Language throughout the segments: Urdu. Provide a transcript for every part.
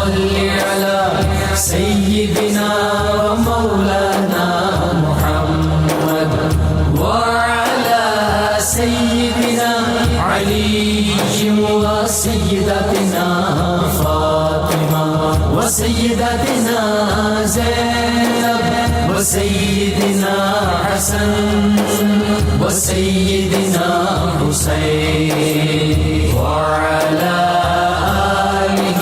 صل على سيدنا ومولانا محمد وعلى سيدنا علي وسيدتنا فاطمة وسيدتنا زينب وسيدنا حسن وسيدنا حسين وعلى آله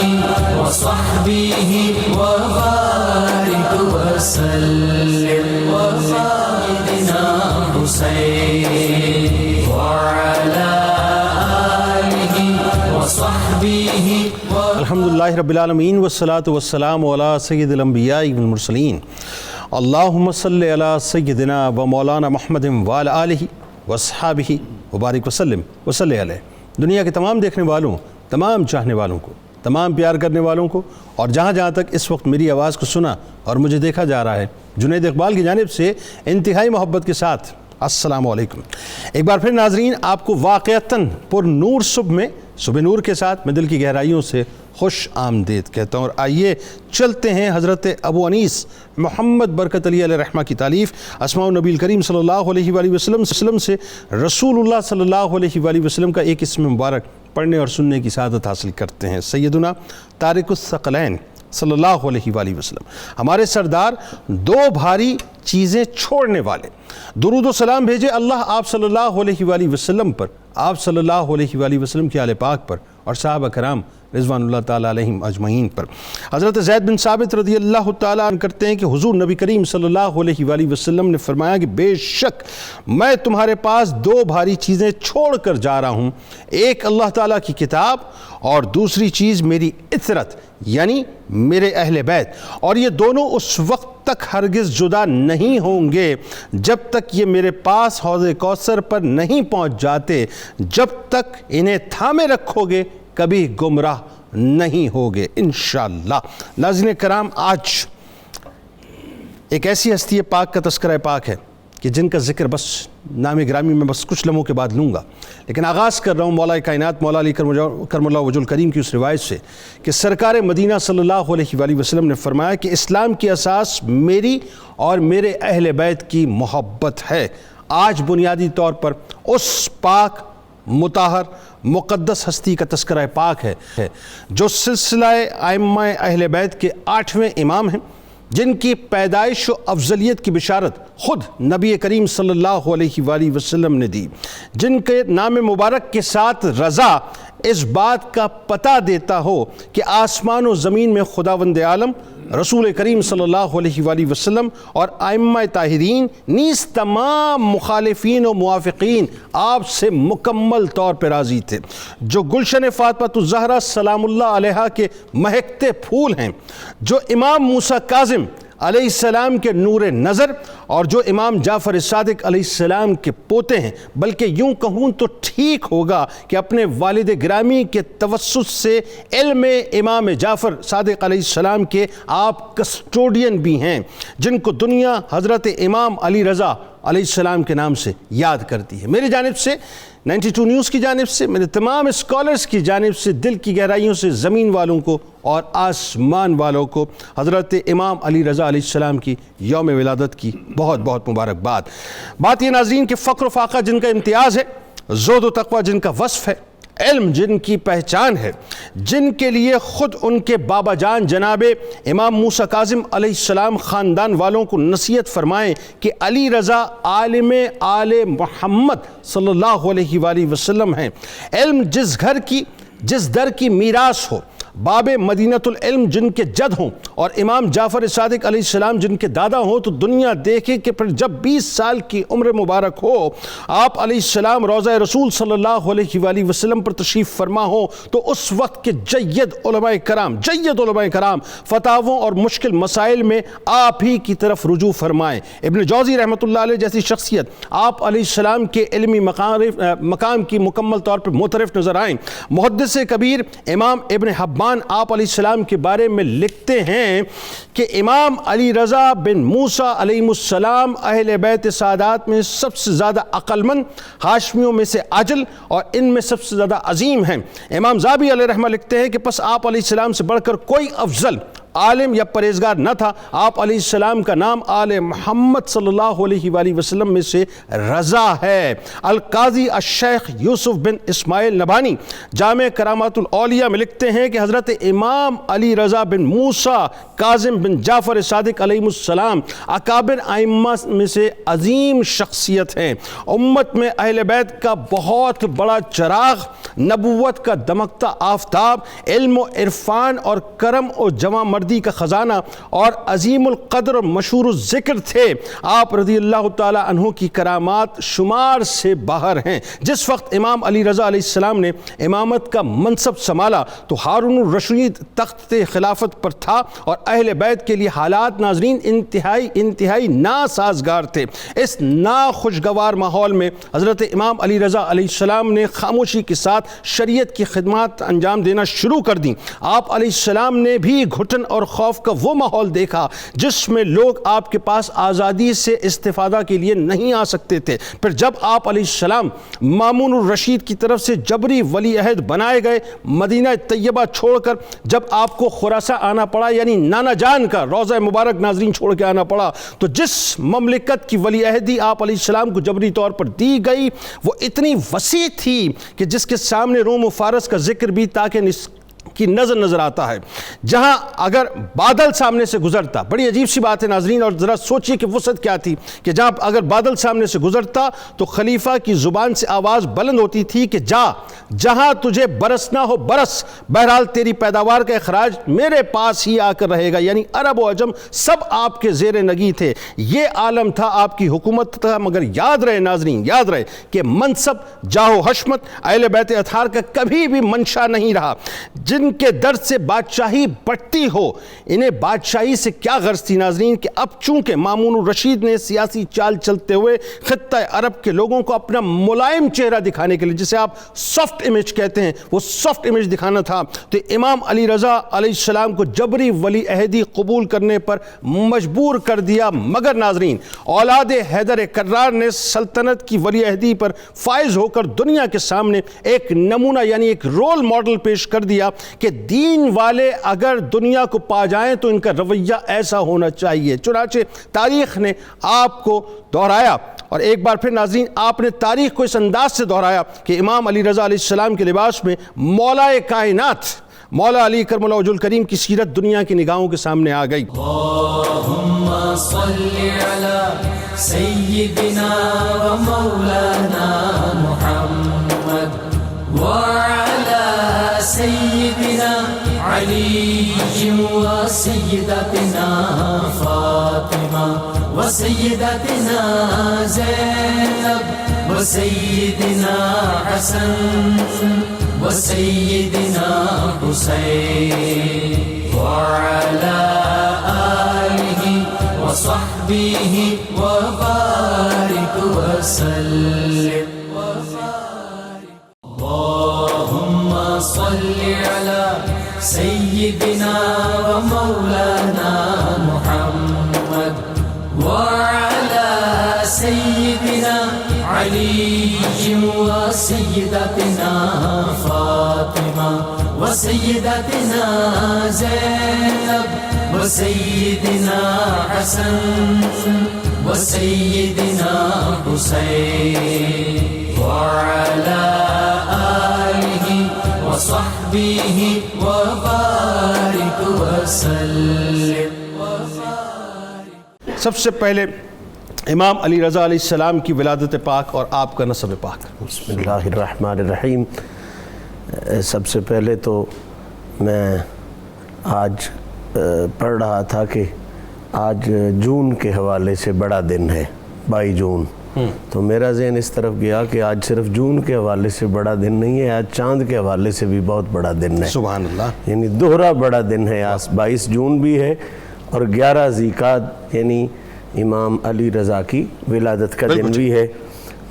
وصحبه وبارك وسلم وسيدنا حسين وعلى آله وصحبه الحمدللہ رب العالمین والصلاة والسلام علی سید الانبیاء والمرسلین اللہم صلی علی سیدنا و مولانا محمد وعلی آلہ واصحابہ وبارک وسلم وصلی علیہ۔ دنیا کے تمام دیکھنے والوں، تمام چاہنے والوں کو، تمام پیار کرنے والوں کو، اور جہاں جہاں تک اس وقت میری آواز کو سنا اور مجھے دیکھا جا رہا ہے، جنید اقبال کی جانب سے انتہائی محبت کے ساتھ السلام علیکم۔ ایک بار پھر ناظرین، آپ کو واقعتاً پر نور صبح نور کے ساتھ میں دل کی گہرائیوں سے خوش آمدید کہتا ہوں، اور آئیے چلتے ہیں حضرت ابو انیس محمد برکت علی علیہ رحمہ کی تالیف اسماء النبی کریم صلی اللہ علیہ وآلہ وسلم سے رسول اللہ صلی اللہ علیہ وآلہ وسلم کا ایک اسم مبارک پڑھنے اور سننے کی سعادت حاصل کرتے ہیں۔ سیدنا طارق الثقلین صلی اللہ علیہ وآلہ وسلم، ہمارے سردار، دو بھاری چیزیں چھوڑنے والے، درود و سلام بھیجے اللہ آپ صلی اللہ علیہ وآلہ وسلم پر، آپ صلی اللہ علیہ وآلہ وسلم کے آل پاک پر اور صحابہ کرام رضوان اللہ تعالیٰ علیہم اجمعین پر۔ حضرت زید بن ثابت رضی اللہ تعالیٰ عنہ کرتے ہیں کہ حضور نبی کریم صلی اللہ علیہ وآلہ وسلم نے فرمایا کہ بے شک میں تمہارے پاس دو بھاری چیزیں چھوڑ کر جا رہا ہوں، ایک اللہ تعالیٰ کی کتاب اور دوسری چیز میری اطرت یعنی میرے اہل بیت، اور یہ دونوں اس وقت تک ہرگز جدا نہیں ہوں گے جب تک یہ میرے پاس حوض کوثر پر نہیں پہنچ جاتے، جب تک انہیں تھامے رکھو گے کبھی گمراہ نہیں ہوگے انشاءاللہ۔ ناظرین کرام، آج ایک ایسی ہستی پاک کا تذکرہ پاک ہے کہ جن کا ذکر بس نام گرامی میں بس کچھ لمحوں کے بعد لوں گا، لیکن آغاز کر رہا ہوں مولا کائنات مولا علی کرم اللہ وجہ الکریم کی اس روایت سے کہ سرکار مدینہ صلی اللہ علیہ وآلہ وسلم نے فرمایا کہ اسلام کی اساس میری اور میرے اہل بیت کی محبت ہے۔ آج بنیادی طور پر اس پاک مطہر مقدس ہستی کا تذکرہ پاک ہے جو سلسلہ ائمہ اہل بیت کے 8ویں امام ہیں، جن کی پیدائش و افضلیت کی بشارت خود نبی کریم صلی اللہ علیہ وآلہ وسلم نے دی، جن کے نام مبارک کے ساتھ رضا اس بات کا پتہ دیتا ہو کہ آسمان و زمین میں خداوند عالم رسول کریم صلی اللہ علیہ وآلہ وسلم اور ائمہ طاہرین نیز تمام مخالفین و موافقین آپ سے مکمل طور پر راضی تھے، جو گلشن فاطمۃ الزہرا سلام اللہ علیہا کے مہکتے پھول ہیں، جو امام موسیٰ کاظم علیہ السلام کے نور نظر اور جو امام جعفر صادق علیہ السلام کے پوتے ہیں، بلکہ یوں کہوں تو ٹھیک ہوگا کہ اپنے والد گرامی کے توسط سے علم امام جعفر صادق علیہ السلام کے آپ کسٹوڈین بھی ہیں، جن کو دنیا حضرت امام علی رضا علیہ السلام کے نام سے یاد کرتی ہے۔ میری جانب سے 92 نیوز کی جانب سے، میرے تمام اسکالرز کی جانب سے دل کی گہرائیوں سے زمین والوں کو اور آسمان والوں کو حضرت امام علی رضا علیہ السلام کی یوم ولادت کی بہت بہت مبارکباد۔ بات یہ ناظرین کہ فقر و فاقہ جن کا امتیاز ہے، زہد و تقوی جن کا وصف ہے، علم جن کی پہچان ہے، جن کے لیے خود ان کے بابا جان جناب امام موسیٰ کاظم علیہ السلام خاندان والوں کو نصیحت فرمائیں کہ علی رضا عالم آل محمد صلی اللہ علیہ وآلہ وسلم ہیں۔ علم جس در کی میراث ہو، باب مدینۃ العلم جن کے جد ہوں اور امام جعفر صادق علیہ السلام جن کے دادا ہوں، تو دنیا دیکھے کہ پھر جب 20 سال کی عمر مبارک ہو، آپ علیہ السلام روضہ رسول صلی اللہ علیہ وآلہ وسلم پر تشریف فرما ہو، تو اس وقت کے جید علماء کرام فتاووں اور مشکل مسائل میں آپ ہی کی طرف رجوع فرمائیں۔ ابن جوزی رحمۃ اللہ علیہ جیسی شخصیت آپ علیہ السلام کے علمی مقام کی مکمل طور پر معترف نظر آئیں۔ محدث کبیر امام ابن حبان الرحمن آپ علیہ السلام کے بارے میں لکھتے ہیں کہ امام علی رضا بن موسیٰ علیہ السلام اہل بیت سادات میں سب سے زیادہ عقل مند، ہاشمیوں میں سے عاجل اور ان میں سب سے زیادہ عظیم ہیں۔ امام ذابی علیہ رحمہ لکھتے ہیں کہ پس آپ علیہ السلام سے بڑھ کر کوئی افضل عالم یا پرہیزگار نہ تھا۔ آپ علیہ السلام کا نام آل محمد صلی اللہ علیہ وآلہ وسلم میں سے رضا ہے۔ القاضی الشیخ یوسف بن اسماعیل نبھانی جامع کرامات الاولیاء میں لکھتے ہیں کہ حضرت امام علی رضا بن موسیٰ کاظم بن جعفر صادق علیہ السلام اکابر ائمہ میں سے عظیم شخصیت ہیں۔ امت میں اہل بیت کا بہت بڑا چراغ، نبوت کا دمکتا آفتاب، علم و عرفان اور کرم و جوان مردی کا خزانہ اور عظیم القدر اور مشہور الذکر تھے۔ آپ رضی اللہ تعالی عنہ کی کرامات شمار سے باہر ہیں۔ جس وقت امام علی رضا علیہ السلام نے امامت کا منصب سنبھالا تو ہارون الرشید تخت خلافت پر تھا اور اہل بیت کے لیے حالات ناظرین انتہائی ناسازگار تھے۔ اس ناخوشگوار ماحول میں حضرت امام علی رضا علیہ السلام نے خاموشی کے ساتھ شریعت کی خدمات انجام دینا شروع کر دیں۔ آپ علیہ السلام نے بھی گھٹن اور خوف کا وہ ماحول دیکھا جس میں لوگ آپ کے پاس آزادی سے استفادہ کے لیے نہیں آ سکتے تھے۔ پھر جب آپ علیہ السلام مامون الرشید کی طرف سے جبری ولی عہد بنائے گئے، مدینہ طیبہ چھوڑ کر جب آپ کو خراساں آنا پڑا، یعنی نانا جان کا روضہ مبارک ناظرین چھوڑ کے آنا پڑا، تو جس مملکت کی ولی عہدی آپ علیہ السلام کو جبری طور پر دی گئی وہ اتنی وسیع تھی کہ جس کے سامنے روم و فارس کا ذکر بھی تاکہ کی نظر آتا ہے۔ جہاں اگر بادل سامنے سے گزرتا، بڑی عجیب سی بات ہے ناظرین، اور ذرا سوچئے کہ وسعت کیا تھی کہ جہاں اگر بادل سامنے سے گزرتا تو خلیفہ کی زبان سے آواز بلند ہوتی تھی کہ جہاں تجھے برسنا ہو برس، بہرحال تیری پیداوار کا اخراج میرے پاس ہی آ کر رہے گا۔ یعنی عرب و عجم سب آپ کے زیر نگی تھے۔ یہ عالم تھا آپ کی حکومت تھا۔ مگر یاد رہے ناظرین، یاد رہے کہ منصب، جاہ و حشمت اہل بیت اطہار کا کبھی بھی منشا نہیں رہا۔ جن کے درد سے بادشاہی بڑھتی ہو، انہیں بادشاہی سے کیا غرض تھی ناظرین کہ اب چونکہ مامون الرشید نے سیاسی چال چلتے ہوئے خطہ عرب کے لوگوں کو اپنا ملائم چہرہ دکھانے کے لیے، جسے آپ سافٹ امیج کہتے ہیں، وہ سافٹ امیج دکھانا تھا، تو امام علی رضا علیہ السلام کو جبری ولی عہدی قبول کرنے پر مجبور کر دیا۔ مگر ناظرین، اولاد حیدر کرار نے سلطنت کی ولی عہدی پر فائز ہو کر دنیا کے سامنے ایک نمونہ یعنی ایک رول ماڈل پیش کر دیا کہ دین والے اگر دنیا کو پا جائیں تو ان کا رویہ ایسا ہونا چاہیے۔ چنانچہ تاریخ نے آپ کو دہرایا، اور ایک بار پھر ناظرین آپ نے تاریخ کو اس انداز سے دہرایا کہ امام علی رضا علیہ السلام کے لباس میں مولا کائنات مولا علی کرم اللہ وجہ الکریم کی سیرت دنیا کی نگاہوں کے سامنے آ گئی۔ اللہم صلی علی سیدنا و مولانا محمد وعلی سیدنا علی و سیدتنا فاطمہ و سیدتنا زینب و سیدنا حسن و سیدنا حسین وعلی آلہ و صحبہ و بارک وسلم۔ اللہم صلی علی سیدنا و مولانا محمد وعلی سیدنا علی و سیدتنا فاطمہ و سیدتنا زینب و سیدنا حسن و سیدنا حسین وعلی آلہ و صحبہ و بارک وسلم۔ سب سے پہلے امام علی رضا علیہ السلام کی ولادت پاک اور آپ کا نسب پاک۔ بسم اللہ الرحمن الرحیم۔ سب سے پہلے تو میں آج پڑھ رہا تھا کہ آج جون کے حوالے سے بڑا دن ہے، 22 جون، تو میرا ذہن اس طرف گیا کہ آج صرف جون کے حوالے سے بڑا دن نہیں ہے، آج چاند کے حوالے سے بھی بہت بڑا دن ہے، سبحان اللہ، یعنی دوہرا بڑا دن ہے۔ آج 22 جون بھی ہے اور 11 ذی القعدہ یعنی امام علی رضا کی ولادت کا دن بھی ہے۔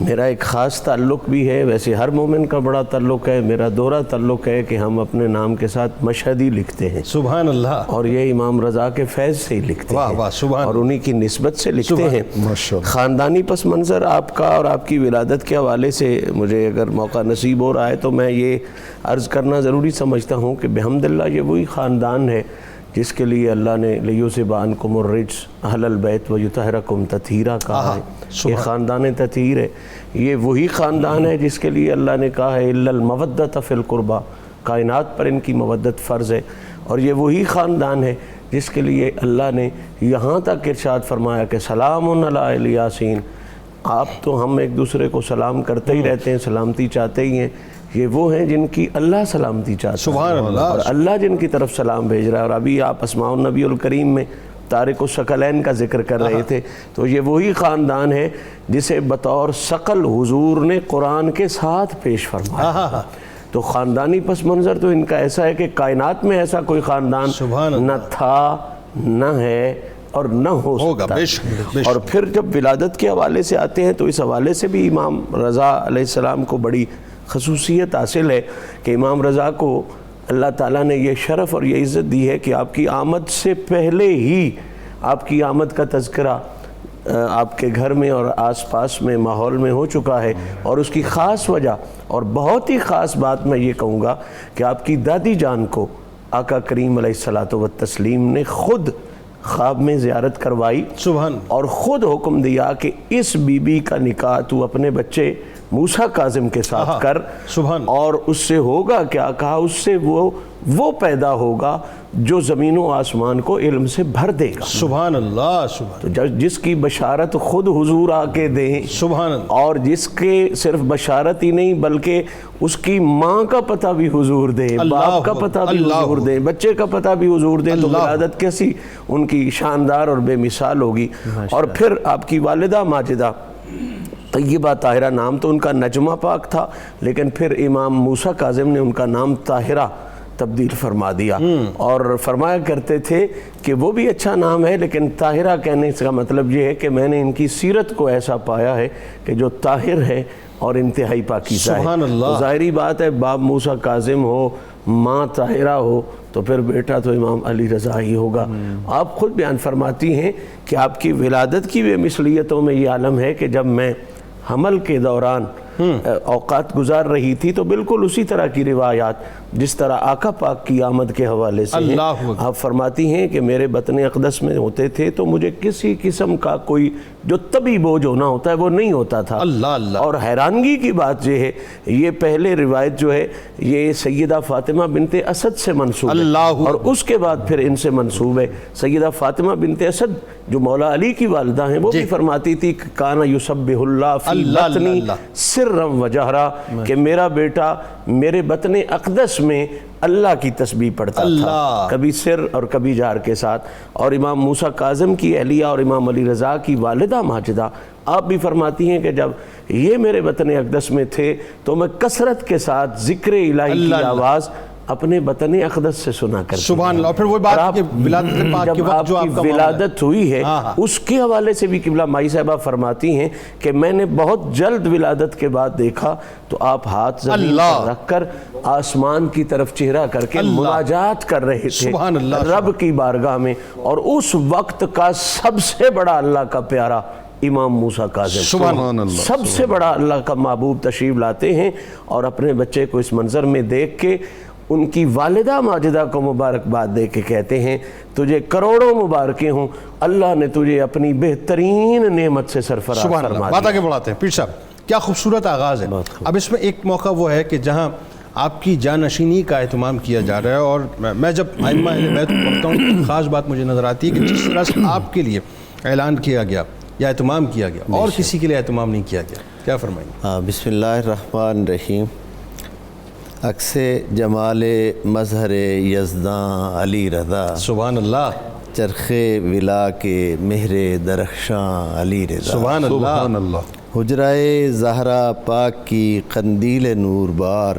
میرا ایک خاص تعلق بھی ہے، ویسے ہر مومن کا بڑا تعلق ہے، میرا دوہرا تعلق ہے کہ ہم اپنے نام کے ساتھ مشہدی لکھتے ہیں، سبحان اللہ، اور یہ امام رضا کے فیض سے ہی لکھتے واہ ہیں، واہ سبحان، اور انہی کی نسبت سے لکھتے ہیں۔ ماشاءاللہ۔ خاندانی پس منظر آپ کا اور آپ کی ولادت کے حوالے سے مجھے اگر موقع نصیب ہو رہا ہے تو میں یہ عرض کرنا ضروری سمجھتا ہوں کہ بحمداللہ یہ وہی خاندان ہے جس کے لیے اللہ نے لیوسب عنکم الرجس اہل البیت ویطہرکم تطہیرا کہا ہے۔ یہ خاندان تطہیر ہے، یہ وہی خاندان ہے جس کے لیے اللہ نے کہا ہے الا المودۃ فی القربیٰ، کائنات پر ان کی مودت فرض ہے، اور یہ وہی خاندان ہے جس کے لیے اللہ نے یہاں تک ارشاد فرمایا کہ سلام علی آل یاسین۔ آپ تو ہم ایک دوسرے کو سلام کرتے ہی رہتے ہیں، سلامتی چاہتے ہی ہیں، یہ وہ ہیں جن کی اللہ سلامتی چاہتا ہے، سبحان اللہ، اور اللہ جن کی طرف سلام بھیج رہا ہے۔ اور ابھی آپ اسماء النبی الکریم میں طارق الثقلین کا ذکر کر رہے تھے، تو یہ وہی خاندان ہے جسے بطور ثقل حضور نے قرآن کے ساتھ پیش فرمایا۔ تو خاندانی پس منظر تو ان کا ایسا ہے کہ کائنات میں ایسا کوئی خاندان سبحان اللہ، نہ تھا، نہ ہے، اور نہ ہوگا، سکتا بے شک، بے شک۔ اور پھر جب ولادت کے حوالے سے آتے ہیں تو اس حوالے سے بھی امام رضا علیہ السلام کو بڑی خصوصیت حاصل ہے کہ امام رضا کو اللہ تعالیٰ نے یہ شرف اور یہ عزت دی ہے کہ آپ کی آمد سے پہلے ہی آپ کی آمد کا تذکرہ آپ کے گھر میں اور آس پاس میں ماحول میں ہو چکا ہے، اور اس کی خاص وجہ اور بہت ہی خاص بات میں یہ کہوں گا کہ آپ کی دادی جان کو آقا کریم علیہ الصلوۃ والتسلیم نے خود خواب میں زیارت کروائی، سبحان، اور خود حکم دیا کہ اس بی بی کا نکاح تو اپنے بچے موسیٰ کاظم کے ساتھ کر، سبحان، اور اس سے ہوگا کیا، کہا اس سے وہ پیدا ہوگا جو زمین و آسمان کو علم سے بھر دے گا۔ سبحان اللہ، سبحان، تو جس کی بشارت خود حضور آ کے دیں، سبحان اللہ، اور جس کے صرف بشارت ہی نہیں بلکہ اس کی ماں کا پتہ بھی حضور دیں، باپ کا پتہ بھی حضور دیں، بچے کا پتہ بھی حضور دیں، تو ولادت کیسی ان کی شاندار اور بے مثال ہوگی۔ اور پھر آپ کی والدہ ماجدہ طیبہ طاہرہ، نام تو ان کا نجمہ پاک تھا، لیکن پھر امام موسیٰ کاظم نے ان کا نام طاہرہ تبدیل فرما دیا، اور فرمایا کرتے تھے کہ وہ بھی اچھا نام ہے، لیکن طاہرہ کہنے کا مطلب یہ ہے کہ میں نے ان کی سیرت کو ایسا پایا ہے کہ جو طاہر ہے اور انتہائی پاکیزہ ہے۔ سبحان اللہ، تو ظاہری بات ہے باپ موسیٰ کاظم ہو، ماں طاہرہ ہو، تو پھر بیٹا تو امام علی رضا ہی ہوگا۔ آپ خود بیان فرماتی ہیں کہ آپ کی ولادت کی بے مثلیتوں میں یہ عالم ہے کہ جب میں حمل کے دوران اوقات گزار رہی تھی تو بالکل اسی طرح کی روایات جس طرح آقا پاک کی آمد کے حوالے سے ہیں، آپ فرماتی ہیں کہ میرے بطن اقدس میں ہوتے تھے تو مجھے کسی قسم کا کوئی جو طبی بوجھ ہونا ہوتا ہے وہ نہیں ہوتا تھا۔ اور حیرانگی کی بات یہ ہے، یہ پہلے روایت جو ہے یہ سیدہ فاطمہ بنت اسد سے منسوب ہے، اور اس کے بعد پھر ان سے منسوب ہے۔ سیدہ فاطمہ بنت اسد جو مولا علی کی والدہ ہیں، وہ بھی فرماتی تھی کہ کانا یسبح اللہ فی بطنی سرا و جہرا، کہ میرا بیٹا میرے بطن اقدس میں اللہ کی تسبیح پڑھتا تھا، کبھی سر اور کبھی جہر کے ساتھ۔ اور امام موسیٰ کاظم کی اہلیہ اور امام علی رضا کی والدہ ماجدہ آپ بھی فرماتی ہیں کہ جب یہ میرے بطن اقدس میں تھے تو میں کثرت کے ساتھ ذکر الہی کی آواز اپنے بطن اقدس سے سنا کرتی۔ سبحان اللہ۔ اور پھر وہ بات کہ ولادت پاک کے وقت جو آپ کا ولادت ہوئی ہے اس کے حوالے سے بھی قبلہ مائی صاحبہ فرماتی ہیں کہ میں نے بہت جلد ولادت کے بعد دیکھا تو آپ ہاتھ زمین پر رکھ کر آسمان کی طرف چہرہ کر کے مناجات کر رہے تھے رب کی بارگاہ میں، اور اس وقت کا سب سے بڑا اللہ کا پیارا امام موسیٰ کاظم، سب سے بڑا اللہ کا محبوب تشریف لاتے ہیں، اور اپنے بچے کو اس منظر میں دیکھ کے ان کی والدہ ماجدہ کو مبارکباد دے کے کہتے ہیں تجھے کروڑوں مبارکیں ہوں، اللہ نے تجھے اپنی بہترین نعمت سے سرفراز فرما دیا۔ بات آگے بڑھاتے ہیں۔ پیر صاحب کیا خوبصورت آغاز ہے۔ اب اس میں ایک موقع وہ ہے کہ جہاں آپ کی جانشینی کا اہتمام کیا جا رہا ہے، اور میں جب ائمہ اہل بیت کو پڑھتا ہوں ایک خاص بات مجھے نظر آتی ہے کہ جس طرح سے آپ کے لیے اعلان کیا گیا یا اہتمام کیا گیا اور کسی کے لیے اہتمام نہیں کیا گیا، کیا فرمائیں گے؟ بسم اللہ الرحمن الرحیم۔ عکس جمال مظہر یزداں علی رضا، سبحان اللہ، چرخ ولا کے مہر درخشاں علی رضا، سبحان اللہ، حجرہ زہرا پاک کی قندیل نور بار،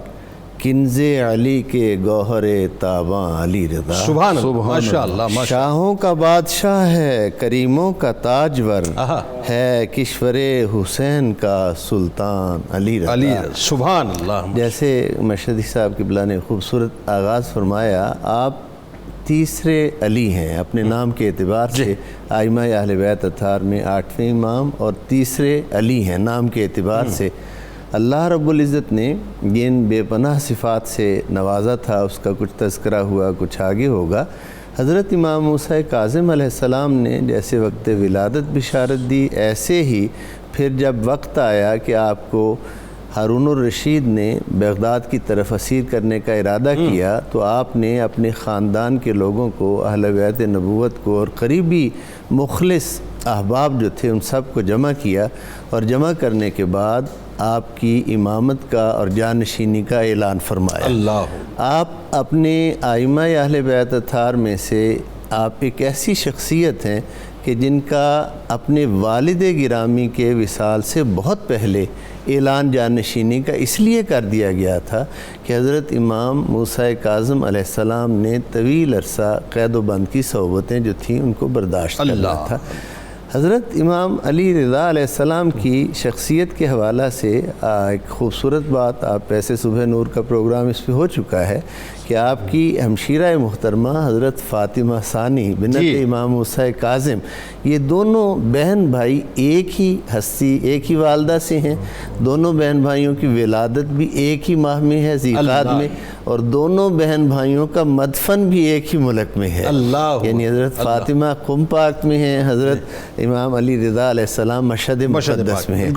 کنز علی کے گوہر تاباں علی رضا، سبحان اللہ، ماشاء اللہ، ماشاء شاہوں کا بادشاہ ہے کریموں کا تاجور، ہے کشور حسین کا سلطان علی رضا۔ علی، سبحان اللہ۔ جیسے مشہدی صاحب قبلہ نے خوبصورت آغاز فرمایا، آپ تیسرے علی ہیں اپنے نام کے اعتبار سے، ائمہ اہل بیت اطہار میں 8ویں امام اور تیسرے علی ہیں نام کے اعتبار سے۔ اللہ رب العزت نے جن بے پناہ صفات سے نوازا تھا، اس کا کچھ تذکرہ ہوا، کچھ آگے ہوگا۔ حضرت امام موسیٰ کاظم علیہ السلام نے جیسے وقت ولادت بشارت دی، ایسے ہی پھر جب وقت آیا کہ آپ کو ہارون الرشید نے بغداد کی طرف اسیر کرنے کا ارادہ کیا، تو آپ نے اپنے خاندان کے لوگوں کو، اہل بیت نبوت کو اور قریبی مخلص احباب جو تھے ان سب کو جمع کیا، اور جمع کرنے کے بعد آپ کی امامت کا اور جانشینی کا اعلان فرمایا۔ اللہ، آپ اپنے ائمہ اہل بیت اطہار میں سے آپ ایک ایسی شخصیت ہیں کہ جن کا اپنے والد گرامی کے وصال سے بہت پہلے اعلان جانشینی کا اس لیے کر دیا گیا تھا کہ حضرت امام موسیٰ کاظم علیہ السلام نے طویل عرصہ قید و بند کی صحبتیں جو تھیں ان کو برداشت کرنا تھا۔ حضرت امام علی رضا علیہ السلام کی شخصیت کے حوالہ سے ایک خوبصورت بات، آپ ایسے صبح نور کا پروگرام اس پہ ہو چکا ہے کہ آپ کی ہمشیرہ محترمہ حضرت فاطمہ ثانی بنت امام موسیٰ کاظم، یہ دونوں بہن بھائی ایک ہی ہستی، ایک ہی والدہ سے ہیں۔ دونوں بہن بھائیوں کی ولادت بھی ایک ہی ماہ میں ہے، ذی القعدہ میں، اور دونوں بہن بھائیوں کا مدفن بھی ایک ہی ملک میں ہے، یعنی حضرت فاطمہ قم پاک میں ہیں، حضرت امام علی رضا علیہ السلام مشہد مقدس میں ہیں۔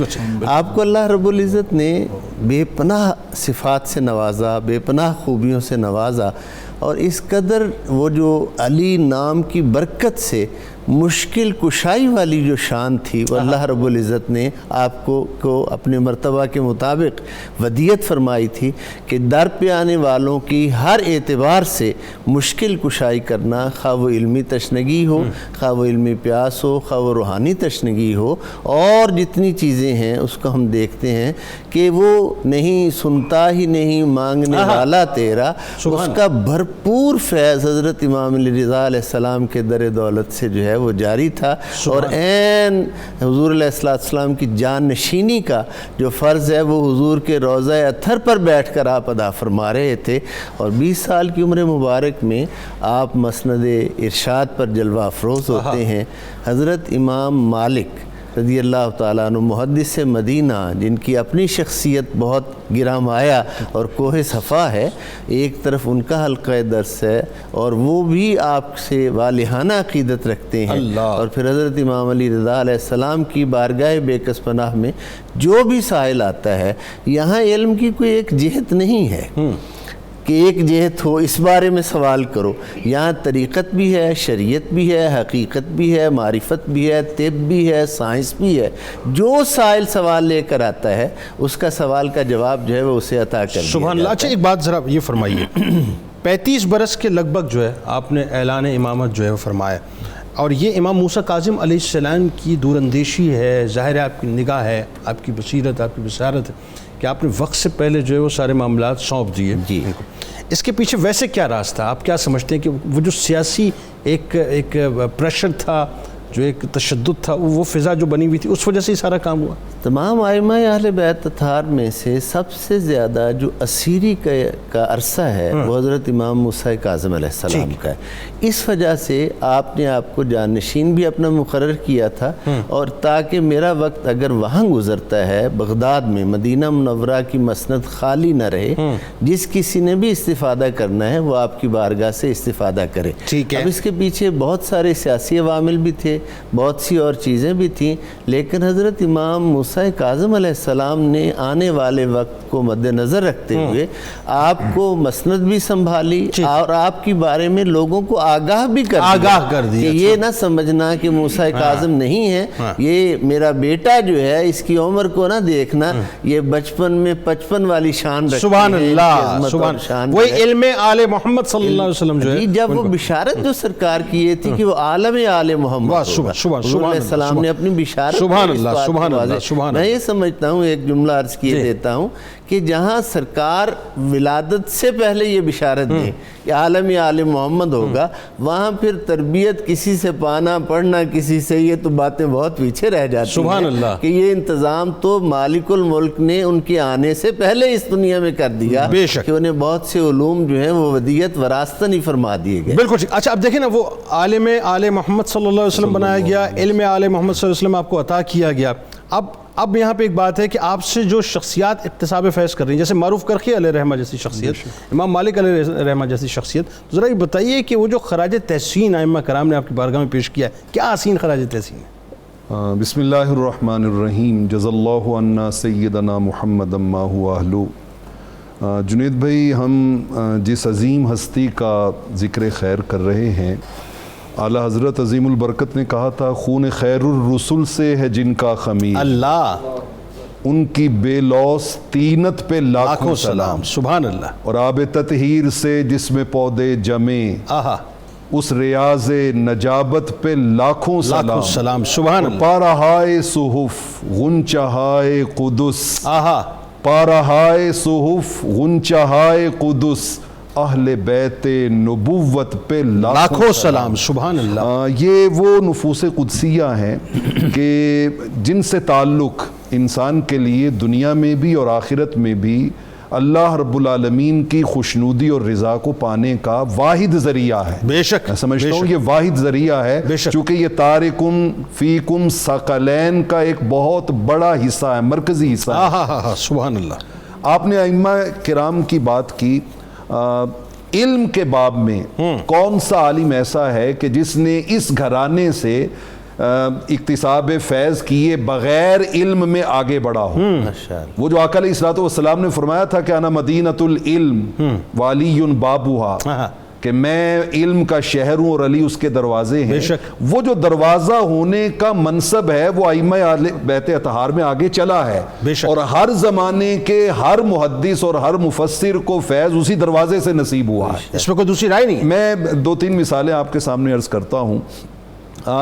آپ کو اللہ رب العزت نے بے پناہ صفات سے نوازا، بے پناہ خوبیوں سے نوازا، اور اس قدر وہ جو علی نام کی برکت سے مشکل کشائی والی جو شان تھی، وہ اللہ رب العزت نے آپ کو اپنے مرتبہ کے مطابق ودیت فرمائی تھی کہ در پہ آنے والوں کی ہر اعتبار سے مشکل کشائی کرنا، خواہ وہ علمی تشنگی ہو، خواہ وہ علمی پیاس ہو، خواہ وہ روحانی تشنگی ہو، اور جتنی چیزیں ہیں اس کو ہم دیکھتے ہیں کہ وہ نہیں سنتا ہی نہیں مانگنے والا تیرا، اس کا بھرپور فیض حضرت امام علی رضا علیہ السلام کے در دولت سے جو ہے وہ جاری تھا، اور عین حضور علیہ السلام کی جان نشینی کا جو فرض ہے وہ حضور کے روضہ اطہر پر بیٹھ کر آپ ادا فرما رہے تھے، اور 20 سال کی عمر مبارک میں آپ مسند ارشاد پر جلوہ افروز ہوتے ہیں۔ حضرت امام مالک رضی اللہ تعالیٰ عنہ محدث مدینہ، جن کی اپنی شخصیت بہت گرامایا اور کوہ صفا ہے، ایک طرف ان کا حلقہ درس ہے اور وہ بھی آپ سے والہانہ عقیدت رکھتے ہیں، اور پھر حضرت امام علی رضا علیہ السلام کی بارگاہ بے کس پناہ میں جو بھی سائل آتا ہے، یہاں علم کی کوئی ایک جہت نہیں ہے کہ ایک جہت ہو اس بارے میں سوال کرو، یہاں طریقت بھی ہے، شریعت بھی ہے، حقیقت بھی ہے، معرفت بھی ہے، طب بھی ہے، سائنس بھی ہے۔ جو سائل سوال لے کر آتا ہے اس کا سوال کا جواب جو ہے وہ اسے عطا کر دیا سبحان اللہ۔ اچھا ایک بات ذرا یہ فرمائیے، 35 برس کے لگ بھگ جو ہے آپ نے اعلان امامت جو ہے وہ فرمایا، اور یہ امام موسیٰ کاظم علیہ السلام کی دور اندیشی ہے، ظاہر ہے آپ کی نگاہ ہے، آپ کی بصیرت، آپ کی بصارت ہے کہ آپ نے وقت سے پہلے جو ہے وہ سارے معاملات سونپ دیے جی۔ اس کے پیچھے ویسے کیا راز تھا؟ آپ کیا سمجھتے ہیں کہ وہ جو سیاسی ایک پریشر تھا، جو ایک تشدد تھا، وہ فضا جو بنی ہوئی تھی، اس وجہ سے یہ سارا کام ہوا؟ تمام ائمہ اہل بیت اطہار میں سے سب سے زیادہ جو اسیری کا عرصہ ہے وہ حضرت امام موسیٰ کاظم علیہ السلام کا ہے۔ اس وجہ سے آپ نے آپ کو جانشین بھی اپنا مقرر کیا تھا، اور تاکہ میرا وقت اگر وہاں گزرتا ہے بغداد میں، مدینہ منورہ کی مسند خالی نہ رہے، جس کسی نے بھی استفادہ کرنا ہے وہ آپ کی بارگاہ سے استفادہ کرے۔ اب اس کے پیچھے بہت سارے سیاسی عوامل بھی تھے، بہت سی اور چیزیں بھی تھیں، لیکن حضرت امام موسیٰ کاظم علیہ السلام نے آنے والے وقت کو مد نظر رکھتے ہوئے آپ کو مسند بھی سنبھالی، اور آپ کی بارے میں لوگوں کو آگاہ بھی کر دیا کہ یہ نہ سمجھنا کہ موسیٰ کاظم نہیں ہے، یہ میرا بیٹا جو ہے، اس کی عمر کو نہ دیکھنا، یہ بچپن میں 55 والی شان رکھتے ہیں۔ سبحان اللہ، سبحان اللہ، وہی علم آل محمد صلی اللہ علیہ وسلم جو ہے، جب وہ بشارت جو سرکار کی یہ تھی کہ وہ عالم آل محمد، حضور علیہ السلام نے اپنی بشارت سبحان میں اس اللہ، بات کو سبحان اللہ، واضح- سبحان میں اللہ۔ یہ سمجھتا ہوں، ایک جملہ عرض کیے دیتا ہوں کہ جہاں سرکار ولادت سے پہلے یہ بشارت دیں کہ عالم آل محمد ہوگا، وہاں پھر تربیت کسی سے پانا، پڑھنا کسی سے، یہ تو باتیں بہت پیچھے رہ جاتی ہیں سبحان اللہ۔ کہ یہ انتظام تو مالک الملک نے ان کے آنے سے پہلے اس دنیا میں کر دیا بے شک۔ کہ انہیں بہت سے علوم جو ہیں وہ ودیت وراثتاً ہی فرما دیے گئے۔ بالکل ٹھیک۔ اچھا اب دیکھیں نا، وہ عالم آل محمد صلی اللہ علیہ وسلم بنایا گیا، علم آل محمد صلی اللہ علیہ وسلم آپ کو عطا کیا گیا۔ اب یہاں پہ ایک بات ہے کہ آپ سے جو شخصیات اکتساب فیض کر رہی ہیں، جیسے معروف کرخی علیہ رحمہ جیسی شخصیت، امام مالک علیہ رحمہ جیسی شخصیت، ذرا یہ بتائیے کہ وہ جو خراج تحسین ائمہ کرام نے آپ کی بارگاہ میں پیش کیا ہے، کیا حسین خراج تحسین ہے؟ بسم اللہ الرحمن الرحیم، جزا اللہ عنا سیدنا محمد ما هو اہلو۔ جنید بھائی، ہم جس عظیم ہستی کا ذکر خیر کر رہے ہیں، اعلیٰ حضرت عظیم البرکت نے کہا تھا خون خیر الرسل سے ہے جن کا خمیر، اللہ، ان کی بے لوث تینت پہ لاکھوں سلام، سبحان اللہ، اور آب تطہیر سے جس میں پودے جمے، آہا، اس ریاض نجابت پہ لاکھوں لاکھوں سلام، سبحان اللہ، پارہائے صحف غنچہائے قدس، آہا، پارہائے صحف غنچہائے قدس، اہل بیت نبوت پہ لاکھوں سلام، سبحان اللہ۔ یہ وہ نفوس قدسیہ ہیں کہ جن سے تعلق انسان کے لیے دنیا میں بھی اور آخرت میں بھی اللہ رب العالمین کی خوشنودی اور رضا کو پانے کا واحد ذریعہ ہے۔ بے شک، میں سمجھتا بے ہوں شک، یہ واحد ذریعہ ہے، بے شک۔ چونکہ یہ تارکم فیکم ثقلین کا ایک بہت بڑا حصہ ہے، مرکزی حصہ ہے۔ آہا، سبحان اللہ۔ آپ نے ائمہ کرام کی بات کی، علم کے باب میں کون سا عالم ایسا ہے کہ جس نے اس گھرانے سے اکتساب فیض کیے بغیر علم میں آگے بڑھا ہو؟ وہ جو آقا علیہ الصلوۃ والسلام نے فرمایا تھا کہ انا مدینۃ العلم وعلی بابھا، کہ میں علم کا شہر ہوں اور علی اس کے دروازے ہیں۔ وہ جو دروازہ ہونے کا منصب ہے وہ ائمہ اہل بیت اطہار میں آگے چلا ہے، اور ہر زمانے کے ہر محدث اور ہر مفسر کو فیض اسی دروازے سے نصیب ہوا ہے۔ اس میں کوئی دوسری رائے نہیں۔ میں 2-3 مثالیں آپ کے سامنے عرض کرتا ہوں۔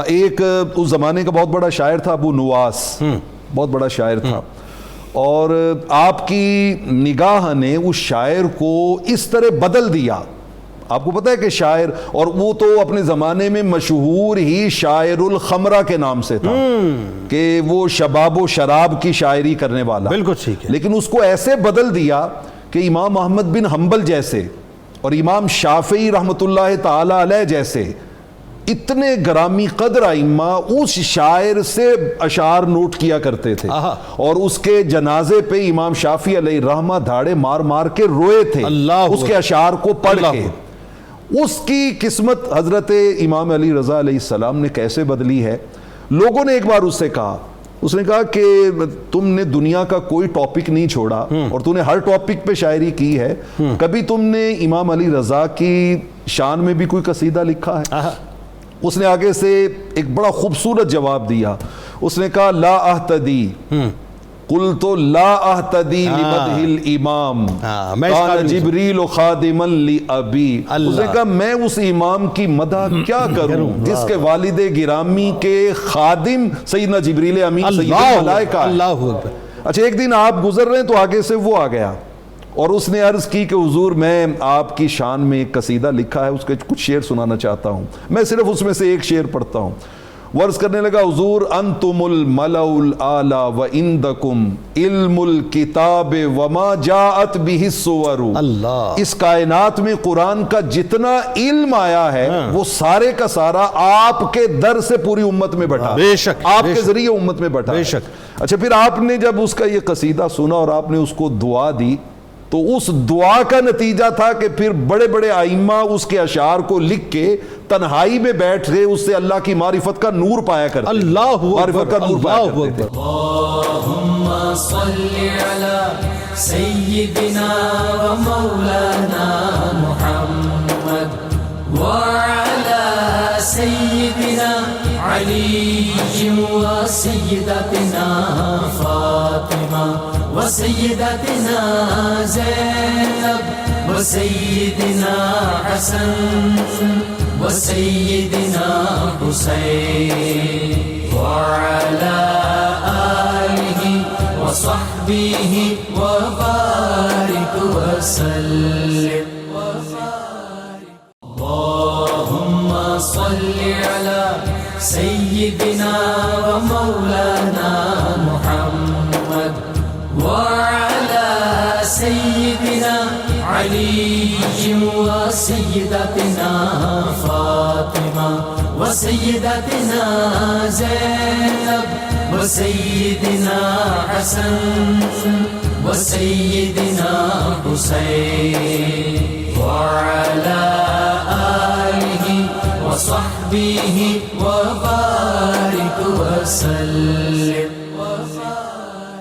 ایک اس زمانے کا بہت بڑا شاعر تھا ابو نواس، بہت بڑا شاعر تھا، اور آپ کی نگاہ نے اس شاعر کو اس طرح بدل دیا۔ آپ کو پتہ ہے کہ شاعر، اور وہ تو اپنے زمانے میں مشہور ہی شاعر الخمرہ کے نام سے تھا، کہ وہ شباب و شراب کی شاعری کرنے والا، بالکل ٹھیک ہے، لیکن اس کو ایسے بدل دیا کہ امام احمد بن حنبل جیسے اور امام شافعی رحمۃ اللہ تعالی علیہ جیسے اتنے گرامی قدر ائمہ اس شاعر سے اشعار نوٹ کیا کرتے تھے، اور اس کے جنازے پہ امام شافعی علیہ الرحمہ دھاڑے مار مار کے روئے تھے اس کے اشعار کو پڑھ کے۔ اس کی قسمت حضرت امام علی رضا علیہ السلام نے کیسے بدلی ہے؟ لوگوں نے ایک بار اس سے کہا، اس نے کہا کہ تم نے دنیا کا کوئی ٹاپک نہیں چھوڑا اور تم نے ہر ٹاپک پہ شاعری کی ہے، کبھی تم نے امام علی رضا کی شان میں بھی کوئی قصیدہ لکھا ہے؟ اس نے آگے سے ایک بڑا خوبصورت جواب دیا، اس نے کہا لا اہتدی، قلت لا اہتدی لمدح الامام کان جبریل خادما لابی، اس نے کہا میں اس امام کی مدح کیا کروں جس کے والد گرامی کے خادم سیدنا جبریل امین سید الملائکہ ہے۔ اچھا، ایک دن آپ گزر رہے ہیں تو آگے سے وہ آ گیا اور اس نے عرض کی کہ حضور میں آپ کی شان میں ایک قصیدہ لکھا ہے، اس کے کچھ شعر سنانا چاہتا ہوں، میں صرف اس میں سے ایک شعر پڑھتا ہوں۔ وہ عرض کرنے لگا حضور انتم الملأ الاعلی وعندکم علم الکتاب وما جاءت به الصور، اس کائنات میں قرآن کا جتنا علم آیا ہے وہ سارے کا سارا آپ کے در سے پوری امت میں بٹھا، آپ کے ذریعے امت میں بٹھا۔ اچھا، پھر آپ نے جب اس کا یہ قصیدہ سنا اور آپ نے اس کو دعا دی تو اس دعا کا نتیجہ تھا کہ پھر بڑے بڑے ائمہ اس کے اشعار کو لکھ کے تنہائی میں بیٹھ گئے، اس سے اللہ کی معرفت کا نور پایا کرتے تھے، معرفت کا نور پایا کرتے تھے۔ اللہم صلی علی سیدنا و مولانا محمد وعلی سیدنا علی و سیدتنا فاطمہ وسیدتنا زینب وسیدنا حسن وسيدنا حسين وعلى آله وصحبه وبارك وسلم. اللهم صل على سيدنا ومولانا محمد وعلى سيدنا علي وسيدتنا فاطمة وسيدتنا زينب وسيدنا حسن وسيدنا حسين وعلى آله وصحبه وبارك وسلم.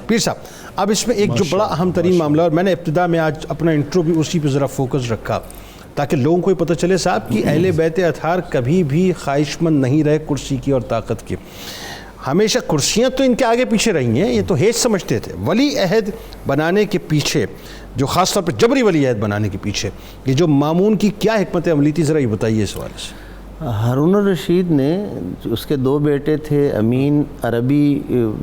پیر صاحب اب اس میں ایک جو بڑا اہم ترین معاملہ، اور میں نے ابتدا میں آج اپنا انٹرو بھی اسی پہ ذرا فوکس رکھا تاکہ لوگوں کو یہ پتہ چلے صاحب کہ اہل بیت اطہار کبھی بھی خواہش مند نہیں رہے کرسی کی اور طاقت کی. ہمیشہ کرسیاں تو ان کے آگے پیچھے رہی ہیں، یہ تو ہیچ سمجھتے تھے. ولی عہد بنانے کے پیچھے، جو خاص طور پر جبری ولی عہد بنانے کے پیچھے یہ جو مامون کی کیا حکمت عملی تھی، ذرا یہ بتائیے اس حوالے سے. ہارون الرشید نے، اس کے 2 بیٹے تھے، امین عربی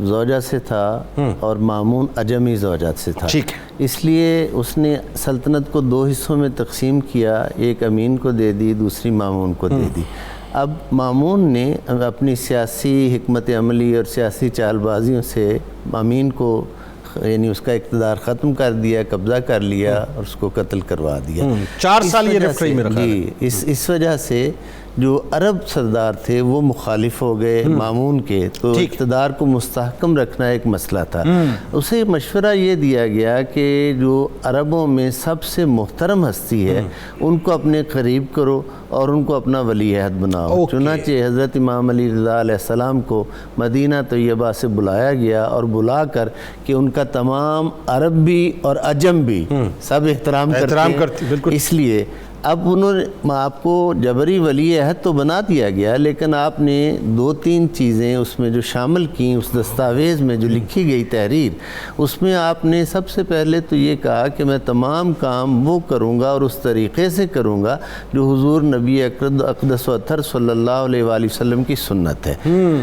زوجہ سے تھا اور مامون عجمی زوجات سے تھا. ٹھیک ہے. اس لیے اس نے سلطنت کو 2 حصوں میں تقسیم کیا، ایک امین کو دے دی، دوسری مامون کو دے دی. اب مامون نے اپنی سیاسی حکمت عملی اور سیاسی چال بازیوں سے امین کو، یعنی اس کا اقتدار ختم کر دیا، قبضہ کر لیا اور اس کو قتل کروا دیا. 4 سال یہ ریفٹری میں رکھا. جی اس وجہ سے جو عرب سردار تھے وہ مخالف ہو گئے مامون کے، تو اقتدار کو مستحکم رکھنا ایک مسئلہ تھا. اسے مشورہ یہ دیا گیا کہ جو عربوں میں سب سے محترم ہستی ہے ان کو اپنے قریب کرو اور ان کو اپنا ولی عہد بناؤ. چنانچہ حضرت امام علی رضا علیہ السلام کو مدینہ طیبہ سے بلایا گیا اور بلا کر کہ ان کا تمام عرب بھی اور عجم بھی سب احترام کرتے ہیں. اس لیے اب انہوں نے آپ کو جبری ولی عہد تو بنا دیا گیا، لیکن آپ نے 2-3 چیزیں اس میں جو شامل کیں، اس دستاویز میں جو لکھی گئی تحریر، اس میں آپ نے سب سے پہلے تو یہ کہا کہ میں تمام کام وہ کروں گا اور اس طریقے سے کروں گا جو حضور نبی اقدس و اطہر صلی اللہ علیہ وآلہ وسلم کی سنت ہے،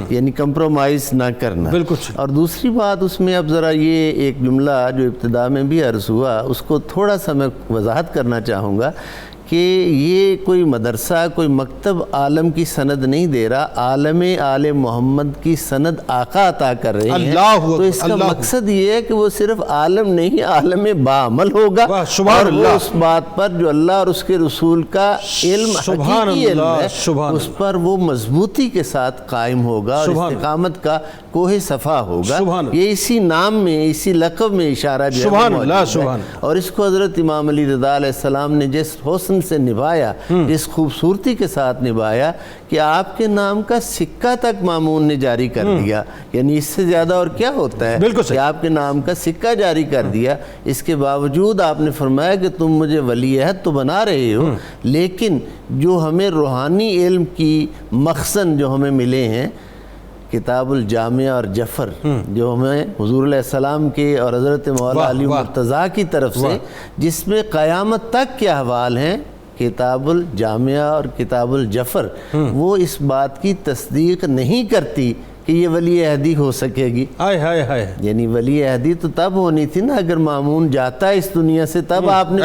یعنی کمپرومائز نہ کرنا. اور دوسری بات اس میں اب ذرا یہ ایک جملہ جو ابتدا میں بھی عرض ہوا، اس کو تھوڑا سا میں وضاحت کرنا چاہوں گا کہ یہ کوئی مدرسہ، کوئی مکتب عالم کی سند نہیں دے رہا، عالم آل محمد کی سند آقا عطا کر رہے ہیں. تو اس کا مقصد یہ ہے کہ وہ صرف عالم نہیں، عالم باعمل ہوگا، اور وہ اس بات پر جو اللہ اور اس کے رسول کا علم، حقیقی علم ہے، اس پر وہ مضبوطی کے ساتھ قائم ہوگا اور استقامت کا کوہ صفا ہوگا. یہ اسی نام میں، اسی لقب میں اشارہ جو ہے، اور اس کو حضرت امام علی رضا علیہ السلام نے جس حسن سے نبھایا، جس خوبصورتی کے ساتھ نبھایا کہ آپ کے نام کا سکہ تک مامون نے جاری کر دیا. یعنی اس سے زیادہ اور کیا ہوتا ہے کہ آپ کے نام کا سکہ جاری کر دیا. اس کے باوجود آپ نے فرمایا کہ تم مجھے ولی عہد تو بنا رہے ہو، لیکن جو ہمیں روحانی علم کی مخزن جو ہمیں ملے ہیں، کتاب الجامع اور جفر، جو ہمیں حضور علیہ السلام کے اور حضرت مولا علی مرتضیٰ کی طرف سے، جس میں قیامت تک کے احوال ہیں، کتاب الجامع اور کتاب الجفر، وہ اس بات کی تصدیق نہیں کرتی کہ یہ ولی عہدی ہو سکے گی. یعنی ولی عہدی تو تب ہونی تھی نا اگر مامون جاتا ہے اس دنیا سے، تب آپ نے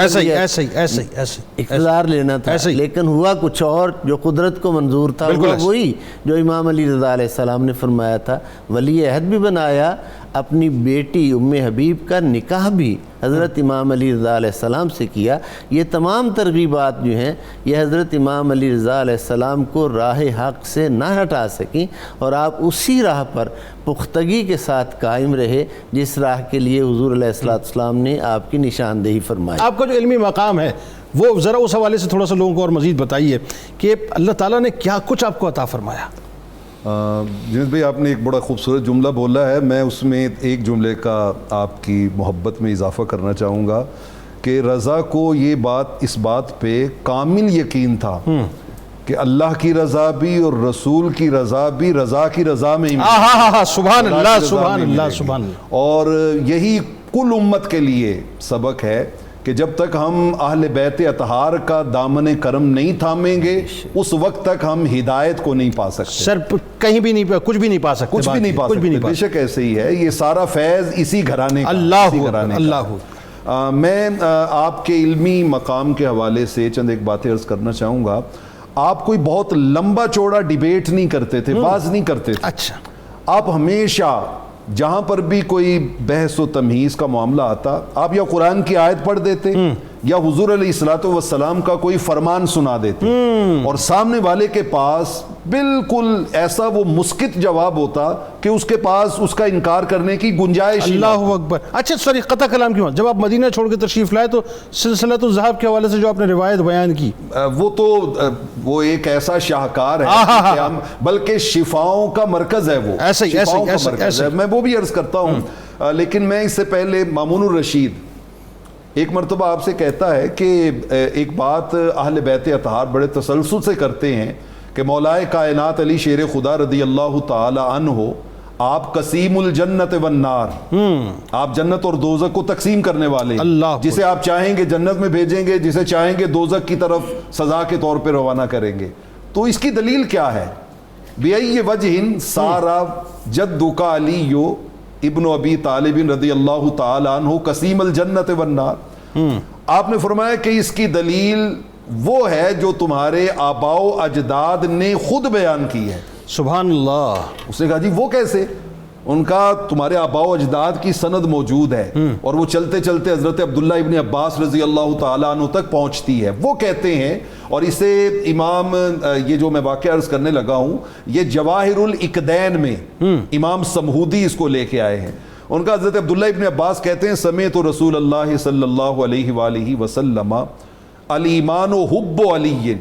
اقتدار لینا تھا. لیکن ہوا کچھ اور، جو قدرت کو منظور تھا وہی جو امام علی رضا علیہ السلام نے فرمایا تھا. ولی عہد بھی بنایا، اپنی بیٹی ام حبیب کا نکاح بھی حضرت امام علی رضا علیہ السلام سے کیا. یہ تمام ترغیبات جو ہیں یہ حضرت امام علی رضا علیہ السلام کو راہ حق سے نہ ہٹا سکیں، اور آپ اسی راہ پر پختگی کے ساتھ قائم رہے جس راہ کے لیے حضور علیہ السلام نے آپ کی نشاندہی فرمائی. آپ کا جو علمی مقام ہے وہ ذرا اس حوالے سے تھوڑا سا لوگوں کو اور مزید بتائیے کہ اللہ تعالیٰ نے کیا کچھ آپ کو عطا فرمایا. جنید بھائی، آپ نے ایک بڑا خوبصورت جملہ بولا ہے. میں اس میں ایک جملے کا آپ کی محبت میں اضافہ کرنا چاہوں گا کہ رضا کو یہ بات، اس بات پہ کامل یقین تھا کہ اللہ کی رضا بھی اور رسول کی رضا بھی رضا کی رضا میں ہی سبحان اللہ سبحان اللہ سبحان اللہ. اور یہی کل امت کے لیے سبق ہے کہ جب تک ہم اہل بیت اطہار کا دامن کرم نہیں تھامیں گے اس وقت تک ہم ہدایت کو نہیں پا سکتے. سر کہیں بھی نہیں، کچھ بھی نہیں پا سکتے، کچھ بھی نہیں پا سکتے. بے شک ایسے ہی ہے، یہ سارا فیض اسی گھرانے کا. اللہ میں آپ کے علمی مقام کے حوالے سے چند ایک باتیں عرض کرنا چاہوں گا. آپ کوئی بہت لمبا چوڑا ڈیبیٹ نہیں کرتے تھے، باز نہیں کرتے تھے. اچھا. آپ ہمیشہ جہاں پر بھی کوئی بحث و تمہیز کا معاملہ آتا، آپ یا قرآن کی آیت پڑھ دیتے یا حضور علیہ الصلوۃ والسلام کا کوئی فرمان سنا دیتے، اور سامنے والے کے پاس بالکل ایسا وہ مسکت جواب ہوتا کہ اس کے پاس اس کا انکار کرنے کی گنجائش. اللہ اکبر. اچھا سوری، قطع کلام کیوں؟ جب آپ مدینہ چھوڑ کے تشریف لائے تو سلسلۃ الذہب کے حوالے سے جو آپ نے روایت بیان کی، وہ ایک ایسا شاہکار ہے کہ ہم بلکہ شفاؤں کا مرکز ہے. وہ ایسے میں وہ بھی عرض کرتا ہوں. لیکن میں اس سے پہلے مامون الرشید ایک مرتبہ آپ سے کہتا ہے کہ ایک بات اہل بیت اطہار بڑے تسلسل سے کرتے ہیں کہ مولائے کائنات علی شیر خدا رضی اللہ تعالی عنہ آپ قسیم الجنت والنار، آپ جنت اور دوزخ کو تقسیم کرنے والے، جسے آپ چاہیں گے جنت میں بھیجیں گے، جسے چاہیں گے دوزخ کی طرف سزا کے طور پہ روانہ کریں گے. تو اس کی دلیل کیا ہے؟ بِأَيِّ وَجْهٍ صَارَ جَدُّكَ عَلِيُّ ابن ابی طالب رضی اللہ تعالی عنہ قسیم الجنت والنار. آپ نے فرمایا کہ اس کی دلیل وہ ہے جو تمہارے آباء و اجداد نے خود بیان کی ہے. سبحان اللہ. اس نے کہا جی وہ کیسے؟ ان کا تمہارے آباء و اجداد کی سند موجود ہے اور وہ چلتے چلتے حضرت عبداللہ ابن عباس رضی اللہ تعالیٰ عنہ تک پہنچتی ہے. وہ کہتے ہیں، اور اسے امام یہ جو میں واقعہ عرض کرنے لگا ہوں یہ جواہر الاقدین میں امام سمہودی اس کو لے کے آئے ہیں. ان کا حضرت عبداللہ ابن عباس کہتے ہیں سمعت رسول اللہ صلی اللہ علیہ وآلہ وسلم الایمان حب علی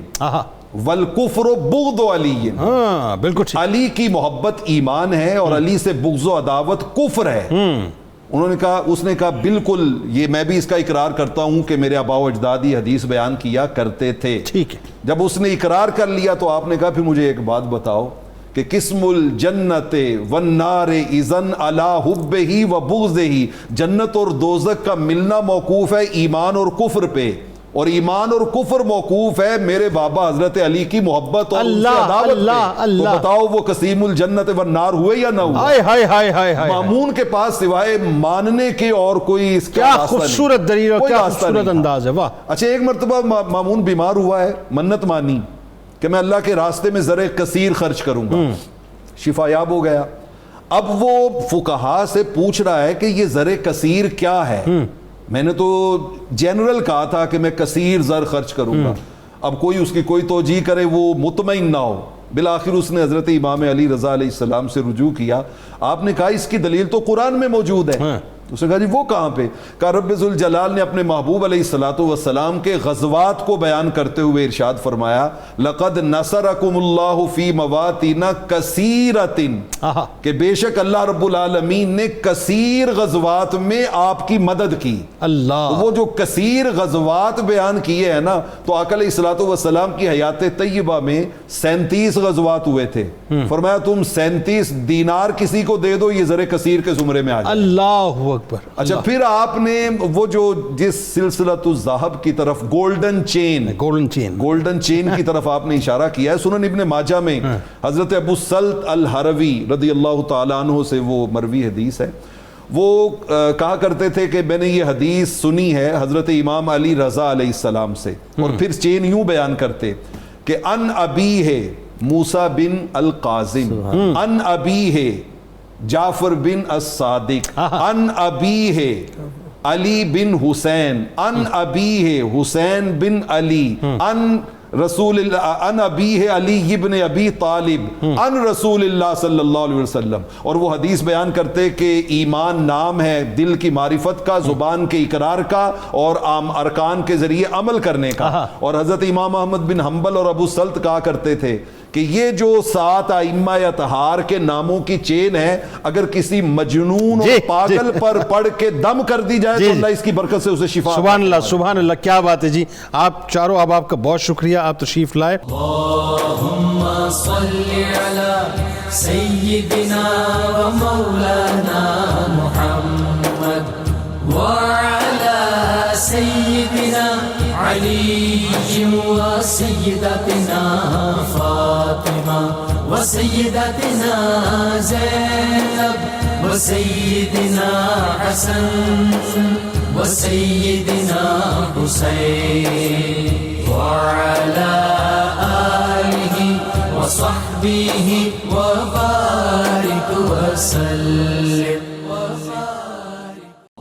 والکفر بغض علی. بالکل علی کی محبت ایمان ہے اور علی سے بغض و عداوت کفر ہے. انہوں نے کہا، اس نے کہا بالکل یہ میں بھی اس کا اقرار کرتا ہوں کہ میرے آباء و اجدادی حدیث بیان کیا کرتے تھے. ٹھیک ہے. جب اس نے اقرار کر لیا تو آپ نے کہا پھر مجھے ایک بات بتاؤ کہ قسم الجنت والنار اذن علی حبہ و بغضہ، جنت اور دوزخ کا ملنا موقوف ہے ایمان اور کفر پہ، اور ایمان اور کفر موقوف ہے میرے بابا حضرت علی کی محبت اور ان سے عداوت پہ. تو بتاؤ وہ قسیم الجنت والنار ہوئے یا نہ ہوئے؟ مامون کے پاس سوائے ماننے کے اور کوئی اس کا کیا خوبصورت دلیل اور کیا خوبصورت انداز ہے. واہ. اچھا ایک مرتبہ مامون بیمار ہوا ہے، منت مانی کہ میں اللہ کے راستے میں زر کثیر خرچ کروں گا، شفا یاب ہو گیا. اب وہ فقہا سے پوچھ رہا ہے کہ یہ زر کثیر کیا ہے؟ میں نے تو جنرل کہا تھا کہ میں کثیر زر خرچ کروں گا. اب کوئی اس کی کوئی توجیہ کرے وہ مطمئن نہ ہو. بالآخر اس نے حضرت امام علی رضا علیہ السلام سے رجوع کیا. آپ نے کہا اس کی دلیل تو قرآن میں موجود ہے. اس نے کہا جی وہ کہاں پہ؟ کہا رب ذوالجلال نے اپنے محبوب علیہ الصلوۃ والسلام کے غزوات کو بیان کرتے ہوئے ارشاد فرمایا لقد نصرکم اللہ فی مواطن کثیرۃ، کہ بے شک اللہ رب العالمین نے کثیر غزوات میں آپ کی مدد کی. اللہ. وہ جو کثیر غزوات بیان کیے ہیں نا، تو آقا علیہ الصلوۃ والسلام کی حیات طیبہ میں 37 غزوات ہوئے تھے. فرمایا تم 37 دینار کسی کو دے دو یہ زر کثیر کے زمرے میں آ جائے. اللہ. اچھا پھر آپ نے وہ جو جس سلسلۃ الذہب کی طرف گولڈن چین کی طرف آپ نے اشارہ کیا ہے، سنن ابن ماجہ میں حضرت ابو سلط الحروی رضی اللہ تعالیٰ عنہ سے وہ مروی حدیث ہے. وہ کہا کرتے تھے کہ میں نے یہ حدیث سنی ہے حضرت امام علی رضا علیہ السلام سے، اور پھر چین یوں بیان کرتے کہ ان ابی ہے موسیٰ بن القاسم، ان ابی ہے جعفر بن الصادق، ان ابی ہے علی بن حسین، ان ابی ہے حسین بن علی، ان رسول اللہ، ان ابی ہے علی ابن ابی طالب، ان رسول اللہ صلی اللہ علیہ وسلم. اور وہ حدیث بیان کرتے کہ ایمان نام ہے دل کی معرفت کا، زبان کے اقرار کا، اور عام ارکان کے ذریعے عمل کرنے کا. اور حضرت امام احمد بن حنبل اور ابو سلط کہا کرتے تھے کہ یہ جو 7 ائمہ اطہار کے ناموں کی چین ہے، اگر کسی مجنون اور پاگل پر پڑھ کے دم کر دی جائے تو اللہ اس کی برکت سے اسے شفا. سبحان اللہ سبحان اللہ. کیا بات ہے جی. آپ چاروں اب آپ کا بہت شکریہ، آپ تشریف لائے. اللہم صلی علی سیدنا و مولانا محمد وعلی سيدنا علي وسيدتنا فاطمة وسيدتنا زينب وسيدنا حسن وسيدنا حسين وعلى آله وصحبه وبارك وسلم.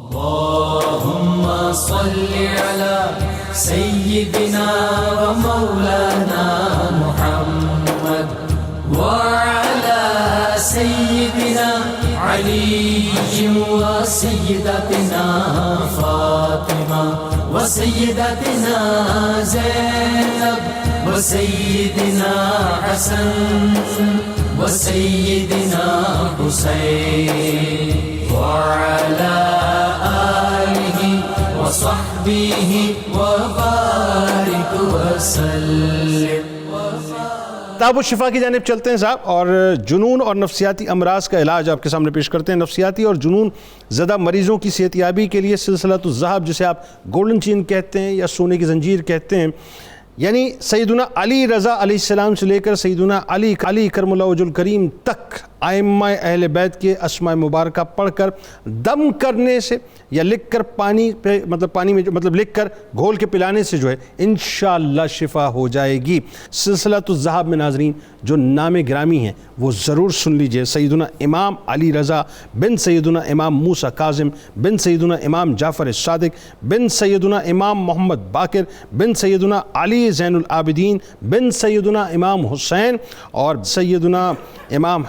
اللهم صل على سيدنا ومولانا محمد وعلى سيدنا علي وسيدتنا فاطمة وسيدتنا زينب وسيدنا حسن وسيدنا حسين وعلى آله وصحبه وبارك وسلم. کتاب الشفا کی جانب چلتے ہیں صاحب، اور جنون اور نفسیاتی امراض کا علاج آپ کے سامنے پیش کرتے ہیں. نفسیاتی اور جنون زدہ مریضوں کی صحتیابی کے لیے سلسلۃ الذہب، جسے آپ گولڈن چین کہتے ہیں یا سونے کی زنجیر کہتے ہیں، یعنی سیدنا علی رضا علیہ السلام سے لے کر سیدنا علی کرم اللہ وجہ الکریم تک ائمہ اہل بیت کے اسماء مبارکہ پڑھ کر دم کرنے سے یا لکھ کر پانی میں لکھ کر گھول کے پلانے سے جو ہے انشاءاللہ شفا ہو جائے گی. سلسلۃ الذہب میں ناظرین جو نام گرامی ہیں وہ ضرور سن لیجئے. سیدنا امام علی رضا بن سیدنا امام موسیٰ کاظم بن سیدنا امام جعفر صادق بن سیدنا امام محمد باقر بن سیدنا علی زین العابدین بن سیدنا امام حسین اور سیدنا امام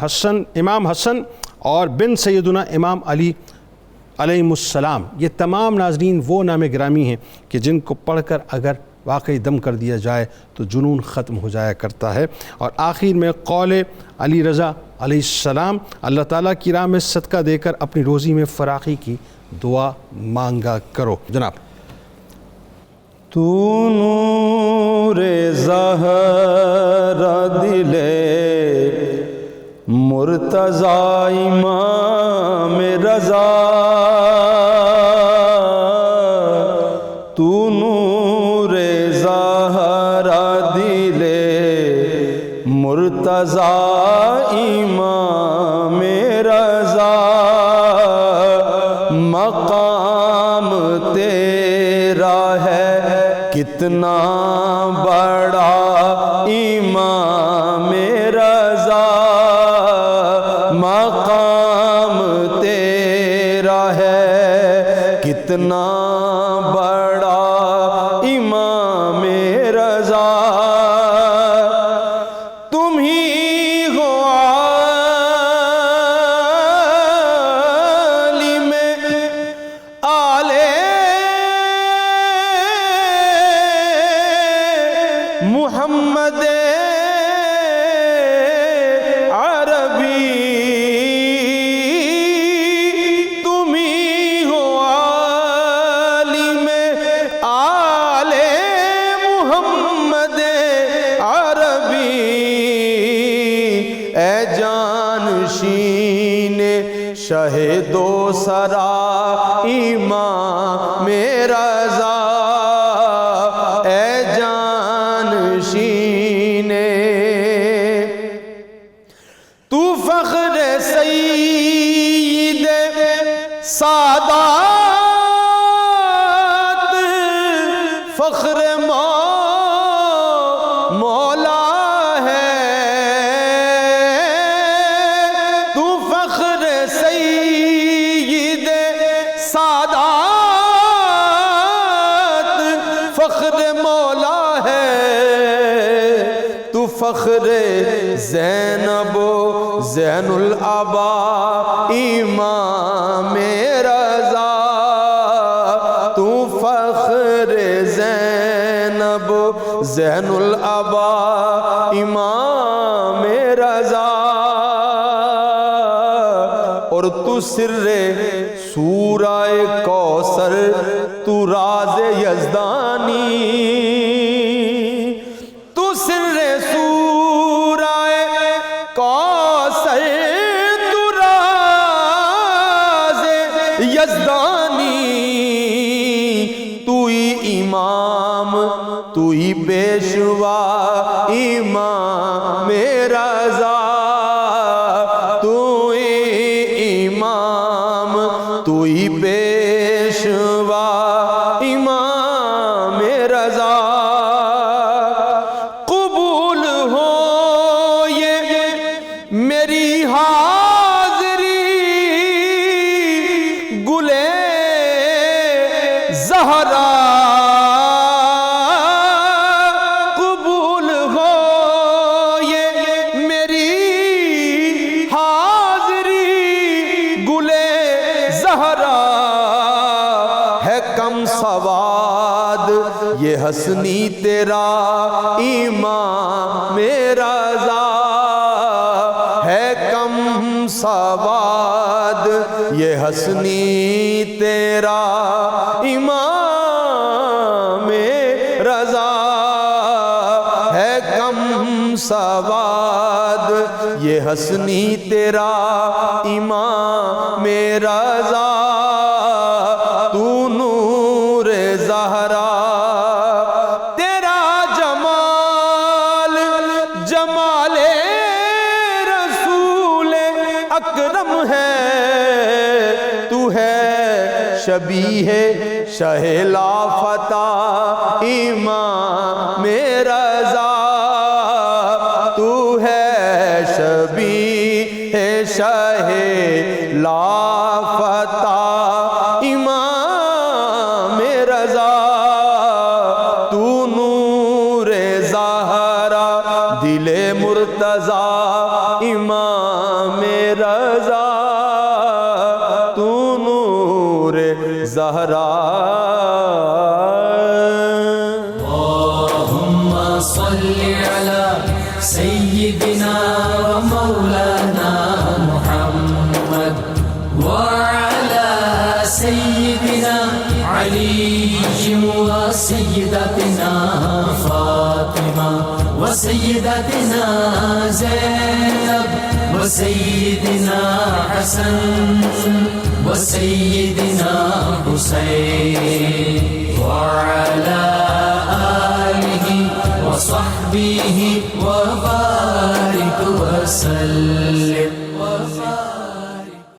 حسن اور بن سیدنا امام علی علیہ السلام. یہ تمام ناظرین وہ نام گرامی ہیں کہ جن کو پڑھ کر اگر واقعی دم کر دیا جائے تو جنون ختم ہو جایا کرتا ہے. اور آخر میں قول علی رضا علیہ السلام، اللہ تعالیٰ کی راہ میں صدقہ دے کر اپنی روزی میں فراخی کی دعا مانگا کرو. جناب. تو نور زہرا دلے مرتضیٰ امام رضا، تو نور زہرا دلے مرتضیٰ امام رضا، مقام تیرا ہے کتنا بڑا امام رضا، مقام تیرا ہے کتنا بڑا امام رضا، تم ہی ہو عالم آل محمد عربی، تم ہی ہو عالم آل محمد عربی، اے جانشین شہد و سرا امام رضا، اے جانشین تو فخر سید سادات، فخر مولا ہے، تو فخر سید سادات، فخر مولا ہے، تو فخر زینب زین العبا امام رضا، تو فخر زینب زین العبا امام رضا، اور تو سر سورہ کوثر، تو راز یزدانی، تو سر سورہ کوثر، تو راز یزدانی، تو تو ہی پیشوا امام رضا، تو ہی امام، تو ہی پیشوا امام رضا، قبول ہو یہ میری حاضری گلے زہرا، قبول ہو یہ میری حاضری گلے زہرا، ہے کم سواد یہ حسنی تیرا امام رضا، ہے کم سواد یہ حسنی تیرا امام رضا، ہے کم سواد یہ حسنی تیرا امام رضا، تو نور زہرا، تیرا جمال جمال رسول اکرم ہے، تو ہے شبیہ شہ لافتہ امام رضا، تو ہے شبیہ شہ لافتہ امام رضا، تو نور زہرا دل مرتضی امام رضا، تو نور زہرا۔ اللهم صل على سيدنا ومولانا محمد وعلى سيدنا علي وسيدتنا فاطمة وسيدتنا زينب وسيدنا حسن وسيدنا حسين